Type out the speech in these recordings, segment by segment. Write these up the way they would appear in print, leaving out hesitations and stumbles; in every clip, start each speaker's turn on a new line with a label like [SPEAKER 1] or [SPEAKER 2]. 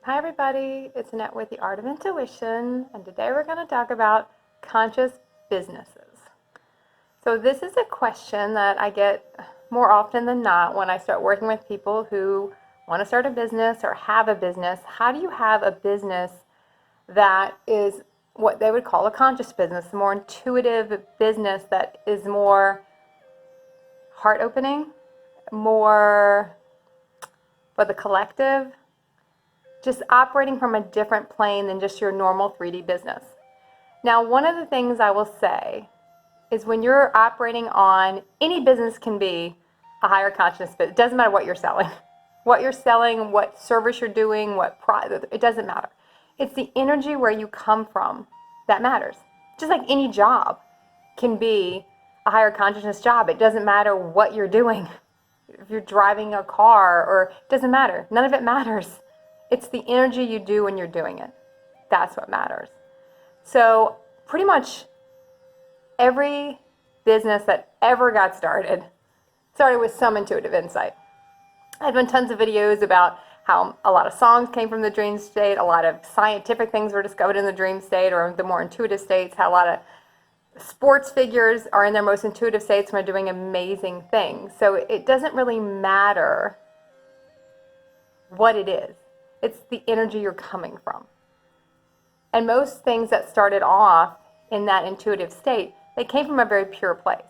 [SPEAKER 1] Hi everybody, it's Annette with The Art of Intuition, and today we're going to talk about conscious businesses. So this is a question that I get more often than not when I start working with people who want to start a business or have a business. How do you have a business that is what they would call a conscious business, a more intuitive business that is more heart-opening, more for the collective, just operating from a different plane than just your normal 3D business. Now, one of the things I will say is when you're operating on, any business can be a higher consciousness, but it doesn't matter what you're selling. What you're selling, what service you're doing, it doesn't matter. It's the energy where you come from that matters. Just like any job can be a higher consciousness job. It doesn't matter what you're doing. If you're driving a car, or it doesn't matter. None of it matters. It's the energy you do when you're doing it. That's what matters. So pretty much every business that ever got started with some intuitive insight. I've done tons of videos about how a lot of songs came from the dream state, a lot of scientific things were discovered in the dream state or the more intuitive states, how a lot of sports figures are in their most intuitive states and are doing amazing things. So it doesn't really matter what it is. It's the energy you're coming from. And most things that started off in that intuitive state, they came from a very pure place.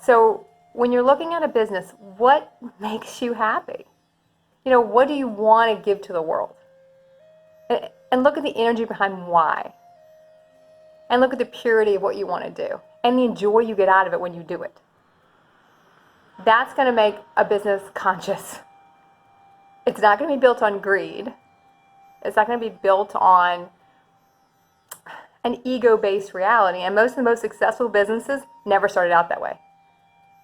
[SPEAKER 1] So when you're looking at a business, what makes you happy? What do you want to give to the world? And look at the energy behind why. And look at the purity of what you want to do. And the joy you get out of it when you do it. That's going to make a business conscious. It's not going to be built on greed. It's not going to be built on an ego-based reality. And most of the most successful businesses never started out that way.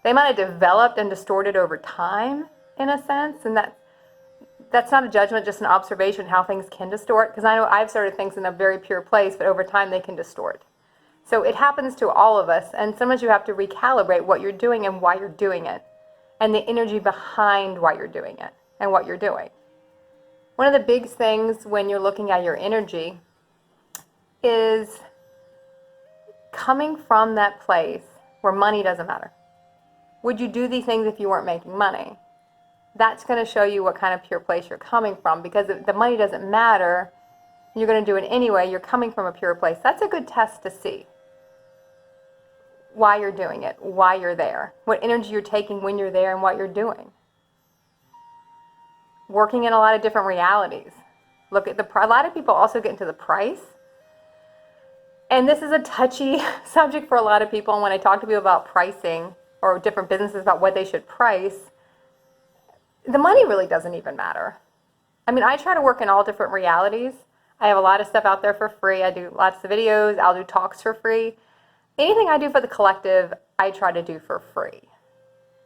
[SPEAKER 1] They might have developed and distorted over time, in a sense. And that's not a judgment, just an observation how things can distort. Because I know I've started things in a very pure place, but over time they can distort. So it happens to all of us. And sometimes you have to recalibrate what you're doing and why you're doing it. And the energy behind why you're doing it and what you're doing. One of the big things when you're looking at your energy is coming from that place where money doesn't matter. Would you do these things if you weren't making money? That's going to show you what kind of pure place you're coming from, because if the money doesn't matter, you're going to do it anyway, you're coming from a pure place. That's a good test to see why you're doing it, why you're there, what energy you're taking when you're there and what you're doing. Working in a lot of different realities. Look at a lot of people also get into the price. And this is a touchy subject for a lot of people. And when I talk to people about pricing or different businesses about what they should price, the money really doesn't even matter. I mean, I try to work in all different realities. I have a lot of stuff out there for free. I do lots of videos. I'll do talks for free. Anything I do for the collective, I try to do for free.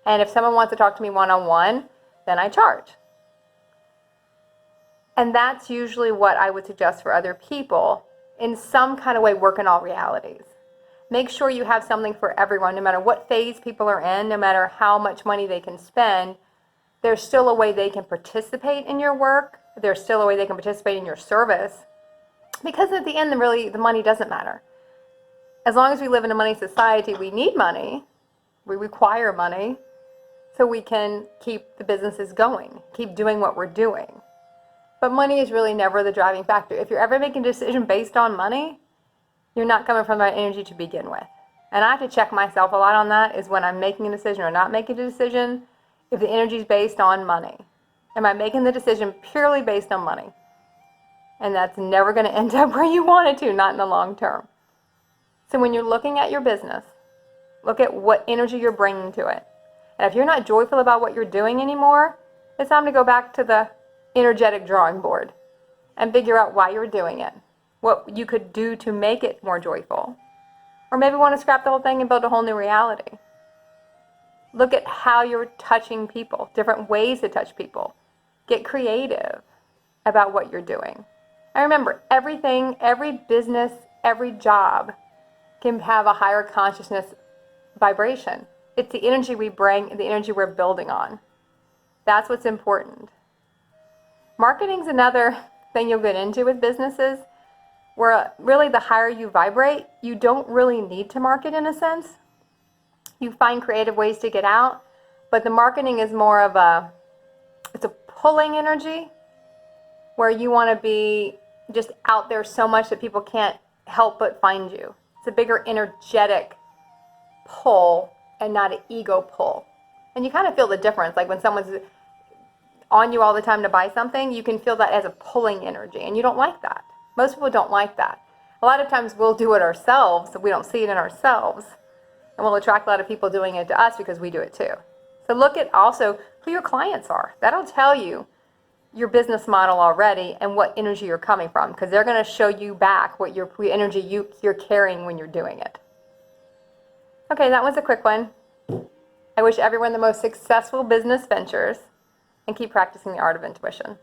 [SPEAKER 1] And if someone wants to talk to me one-on-one, then I charge. And that's usually what I would suggest for other people. In some kind of way, work in all realities. Make sure you have something for everyone, no matter what phase people are in, no matter how much money they can spend. There's still a way they can participate in your work. There's still a way they can participate in your service. Because at the end, really, the money doesn't matter. As long as we live in a money society, we need money. We require money so we can keep the businesses going, keep doing what we're doing. But money is really never the driving factor. If you're ever making a decision based on money, you're not coming from that energy to begin with. And I have to check myself a lot on that, is when I'm making a decision or not making a decision, if the energy is based on money. Am I making the decision purely based on money? And that's never going to end up where you want it to, not in the long term. So when you're looking at your business, look at what energy you're bringing to it. And if you're not joyful about what you're doing anymore, it's time to go back to the energetic drawing board and figure out why you're doing it, what you could do to make it more joyful. Or maybe want to scrap the whole thing and build a whole new reality. Look at how you're touching people, different ways to touch people. Get creative about what you're doing. And remember, everything, every business, every job can have a higher consciousness vibration. It's the energy we bring and the energy we're building on. That's what's important. Marketing's another thing you'll get into with businesses, where really the higher you vibrate, you don't really need to market in a sense. You find creative ways to get out, but the marketing is more of it's a pulling energy where you want to be just out there so much that people can't help but find you. It's a bigger energetic pull and not an ego pull. And you kind of feel the difference. Like when someone's on you all the time to buy something, you can feel that as a pulling energy, and you don't like that. Most people don't like that. A lot of times we'll do it ourselves, so we don't see it in ourselves, and we'll attract a lot of people doing it to us because we do it too. So look at also who your clients are. That'll tell you your business model already and what energy you're coming from, because they're going to show you back what your energy you're carrying when you're doing it. Okay, that was a quick one. I wish everyone the most successful business ventures, and keep practicing the art of intuition.